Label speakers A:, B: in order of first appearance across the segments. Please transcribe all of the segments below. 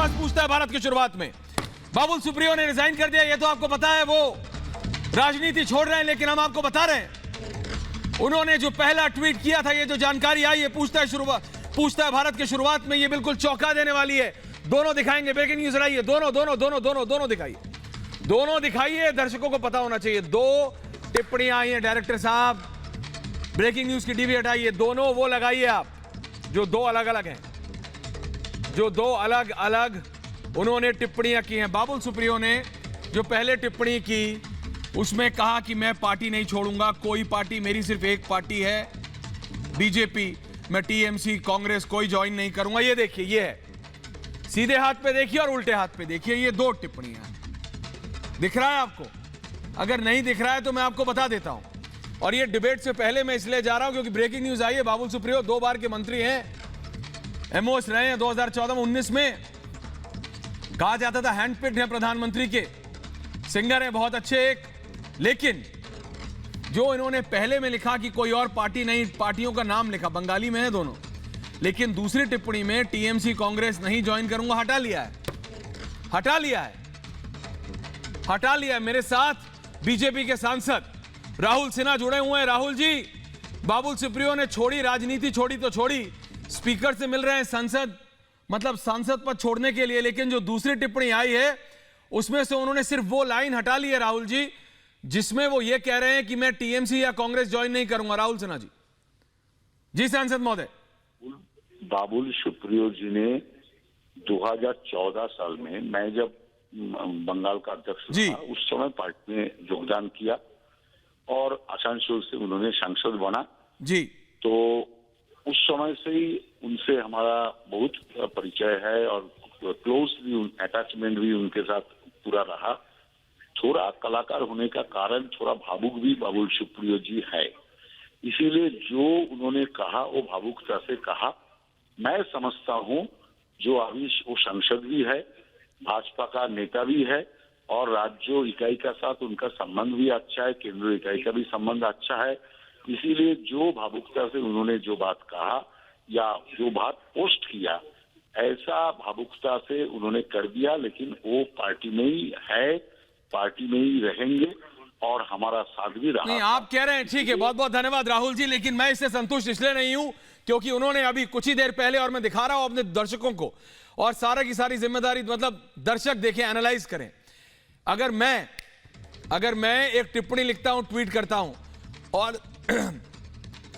A: बस पूछता है भारत की शुरुआत में। बाबुल सुप्रियो ने रिजाइन कर दिया, ये तो आपको पता है, वो राजनीति छोड़ रहे हैं, लेकिन हम आपको बता रहे हैं उन्होंने जो पहला ट्वीट किया था, ये जो जानकारी आई है, पूछता है भारत की शुरुआत में, ये बिल्कुल चौंका देने वाली है। दोनों दिखाएंगे, ब्रेकिंग न्यूज लाइए, दोनों दिखाइए, दर्शकों को पता होना चाहिए। दो टिप्पणियां आई हैं डायरेक्टर साहब, ब्रेकिंग न्यूज की टीवी हटाइए, दोनों वो लगाइए आप जो दो अलग अलग हैं, जो दो अलग अलग उन्होंने टिप्पणियां की हैं। बाबुल सुप्रियो ने जो पहले टिप्पणी की उसमें कहा कि मैं पार्टी नहीं छोड़ूंगा, कोई पार्टी, मेरी सिर्फ एक पार्टी है बीजेपी, मैं टीएमसी कांग्रेस कोई ज्वाइन नहीं करूंगा। ये देखिए, ये है, सीधे हाथ पे देखिए और उल्टे हाथ पे देखिए, ये दो टिप्पणियां दिख रहा है आपको? अगर नहीं दिख रहा है तो मैं आपको बता देता हूं। और ये डिबेट से पहले मैं इसलिए जा रहा हूं क्योंकि ब्रेकिंग न्यूज आई है, बाबुल सुप्रियो 2 बार के मंत्री हैं, एमओएस रहे हैं 2014 में, 19 में कहा जाता था हैंडपिक्ड है प्रधानमंत्री के, सिंगर हैं बहुत अच्छे एक, लेकिन जो इन्होंने पहले में लिखा कि कोई और पार्टी नहीं, पार्टियों का नाम लिखा, बंगाली में है दोनों, लेकिन दूसरी टिप्पणी में टीएमसी कांग्रेस नहीं ज्वाइन करूंगा, हटा लिया है। मेरे साथ बीजेपी के सांसद राहुल सिन्हा जुड़े हुए हैं। राहुल जी, बाबुल सुप्रियो ने छोड़ी राजनीति, छोड़ी तो छोड़ी, स्पीकर से मिल रहे हैं सांसद पद छोड़ने के लिए, लेकिन जो दूसरी टिप्पणी आई है उसमें से उन्होंने सिर्फ वो लाइन हटा ली है राहुल जी, जिसमें वो ये कह रहे हैं कि मैं टीएमसी या कांग्रेस ज्वाइन नहीं करूंगा। राहुल सिन्हा जी। जी सांसद महोदय।
B: बाबुल सुप्रियो जी ने 2014 साल में, मैं जब बंगाल का अध्यक्ष था, उस समय पार्टी में योगदान किया और आसनसोल से उन्होंने सांसद बना
A: जी।
B: तो उस समय से ही उनसे हमारा बहुत परिचय है और क्लोजली अटैचमेंट भी उनके साथ पूरा रहा। थोड़ा कलाकार होने का कारण थोड़ा भावुक भी बाबुल सुप्रियो जी है, इसीलिए जो उन्होंने कहा वो भावुकता से कहा। मैं समझता हूं जो अभी वो सांसद भी है, भाजपा का नेता भी है और राज्य इकाई का साथ उनका संबंध भी अच्छा है, केंद्रीय इकाई का भी संबंध अच्छा है, इसीलिए जो भावुकता से उन्होंने जो बात कहा या जो बात पोस्ट किया, ऐसा भावुकता से उन्होंने कर दिया, लेकिन वो पार्टी में ही है, पार्टी में ही रहेंगे और हमारा साथ भी रहा।
A: नहीं, आप कह रहे हैं, ठीक है, बहुत बहुत धन्यवाद राहुल जी, लेकिन मैं इससे संतुष्ट इसलिए नहीं हूं क्योंकि उन्होंने अभी कुछ ही देर पहले, और मैं दिखा रहा हूं अपने दर्शकों को, और सारा की सारी जिम्मेदारी मतलब दर्शक देखें, एनालाइज करें। अगर मैं एक टिप्पणी लिखता हूं, ट्वीट करता हूं और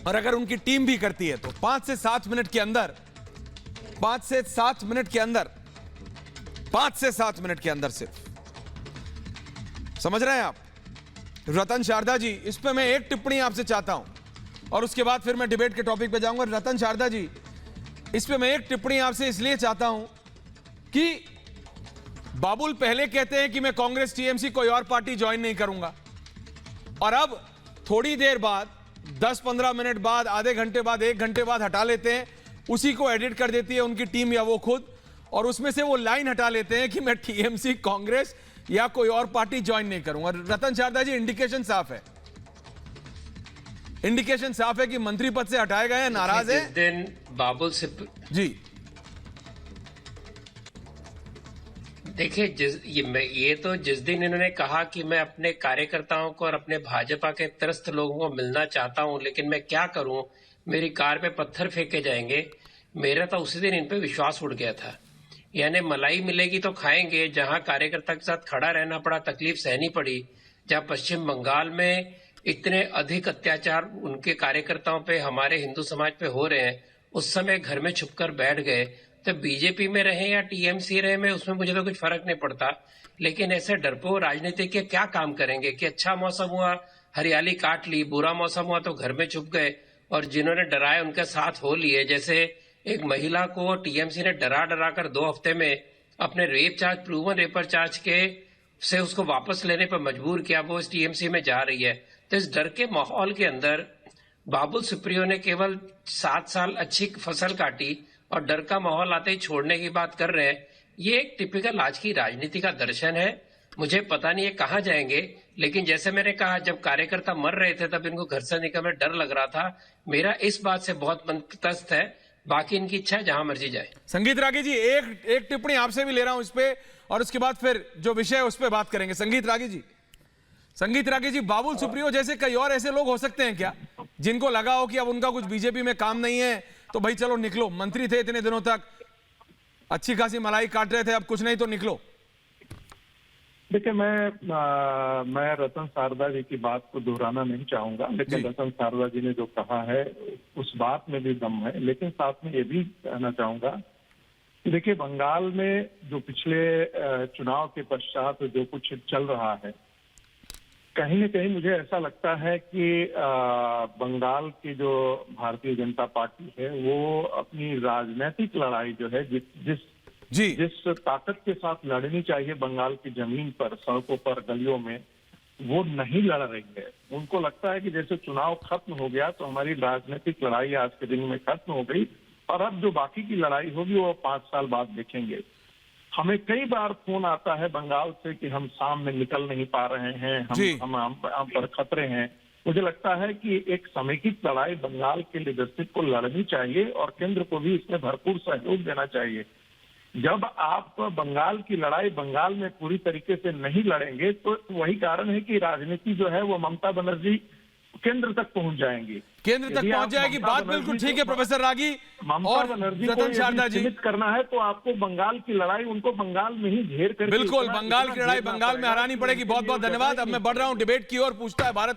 A: अगर उनकी टीम भी करती है तो 5 से 7 मिनट के अंदर 5 से 7 मिनट के अंदर सिर्फ, समझ रहे हैं आप रतन शारदा जी, इस पे मैं एक टिप्पणी आपसे चाहता हूं और उसके बाद फिर मैं डिबेट के टॉपिक पे जाऊंगा। रतन शारदा जी, इस पे मैं एक टिप्पणी आपसे इसलिए चाहता हूं कि बाबुल पहले कहते हैं कि मैं कांग्रेस टीएमसी कोई और पार्टी ज्वाइन नहीं करूंगा, और अब थोड़ी देर बाद 10-15 मिनट बाद, आधे घंटे बाद, 1 घंटे बाद हटा लेते हैं, उसी को एडिट कर देती है उनकी टीम या वो खुद, और उसमें से वो लाइन हटा लेते हैं कि मैं टीएमसी कांग्रेस या कोई और पार्टी ज्वाइन नहीं करूंगा। रतन शारदा जी, इंडिकेशन साफ है कि मंत्री पद से हटाए गए हैं, नाराज है।
C: जिस दिन बाबुल से
A: जी
C: देखिए, जिस दिन इन्होंने कहा कि मैं अपने कार्यकर्ताओं को और अपने भाजपा के त्रस्त लोगों को मिलना चाहता हूं, लेकिन मैं क्या करूं, मेरी कार पे पत्थर फेंके जाएंगे, मेरा तो उसी दिन इन पे विश्वास उड़ गया था। यानी मलाई मिलेगी तो खाएंगे, जहां कार्यकर्ता के साथ खड़ा रहना पड़ा, तकलीफ सहनी पड़ी, जहां पश्चिम बंगाल में इतने अधिक अत्याचार उनके कार्यकर्ताओं पे, हमारे हिंदू समाज पे हो रहे हैं, उस समय घर में छुपकर बैठ गए। तो बीजेपी में रहे या टीएमसी रहे में, उसमें मुझे तो कुछ फर्क नहीं पड़ता, लेकिन ऐसे डरपोक राजनीति के क्या काम करेंगे कि अच्छा मौसम हुआ हरियाली काट ली, बुरा मौसम हुआ तो घर में छुप गए, और जिन्होंने डराए उनके साथ हो लिए। जैसे एक महिला को टीएमसी ने डरा कर 2 हफ्ते में अपने प्रूवन रेपर चार्ज के से उसको वापस लेने पर मजबूर किया, वो इस टीएमसी में जा रही है। तो इस डर के माहौल के अंदर बाबुल सुप्रियो ने केवल 7 साल अच्छी फसल काटी और डर का माहौल आते ही छोड़ने की बात कर रहे हैं। ये एक टिपिकल आज की राजनीति का दर्शन है। मुझे पता नहीं ये कहाँ जाएंगे, लेकिन जैसे मैंने कहा, जब कार्यकर्ता मर रहे थे तब इनको घर से निकलने डर लग रहा था। मेरा इस बात से बहुत मन त्रस्त है बाकी इनकी इच्छा है, जहां मर्जी जाए।
A: संगीत रागी जी, एक टिप्पणी आपसे भी ले रहा हूं इस पे, और उसके बाद फिर जो विषय है उस पे बात करेंगे। संगीत रागी जी, बाबुल सुप्रियो जैसे कई और ऐसे लोग हो सकते हैं क्या, जिनको लगा हो कि अब उनका कुछ बीजेपी में काम नहीं है तो भाई चलो निकलो, मंत्री थे इतने दिनों तक, अच्छी खासी मलाई काट रहे थे, अब कुछ नहीं तो निकलो।
D: देखिए, मैं रतन शारदा जी की बात को दोहराना नहीं चाहूंगा, लेकिन रतन शारदा जी ने जो कहा है उस बात में भी दम है। लेकिन साथ में ये भी कहना चाहूंगा कि देखिए, बंगाल में जो पिछले चुनाव के पश्चात जो कुछ चल रहा है, कहीं न कहीं मुझे ऐसा लगता है कि बंगाल की जो भारतीय जनता पार्टी है वो अपनी राजनीतिक लड़ाई जो है जिस ताकत के साथ लड़नी चाहिए बंगाल की जमीन पर, सड़कों पर, गलियों में, वो नहीं लड़ रही है। उनको लगता है कि जैसे चुनाव खत्म हो गया तो हमारी राजनीतिक लड़ाई आज के दिन में खत्म हो गई, और अब जो बाकी की लड़ाई होगी वो 5 साल बाद देखेंगे। हमें कई बार फोन आता है बंगाल से कि हम शाम में निकल नहीं पा रहे हैं, हम पर खतरे हैं। मुझे लगता है कि एक समेकित लड़ाई बंगाल के लीडरशिप को लड़नी चाहिए और केंद्र को भी इसमें भरपूर सहयोग देना चाहिए। जब आप बंगाल की लड़ाई बंगाल में पूरी तरीके से नहीं लड़ेंगे तो वही कारण है कि राजनीति जो है वो ममता बनर्जी केंद्र तक पहुंच जाएंगी,
A: बात बिल्कुल ठीक है प्रोफेसर रागी और रतन शारदा जी।
D: करना है तो आपको बंगाल की लड़ाई उनको बंगाल में ही घेर कर,
A: बिल्कुल बंगाल की लड़ाई बंगाल में हरानी पड़ेगी। बहुत बहुत धन्यवाद। अब मैं बढ़ रहा हूं डिबेट की ओर। पूछता है भारत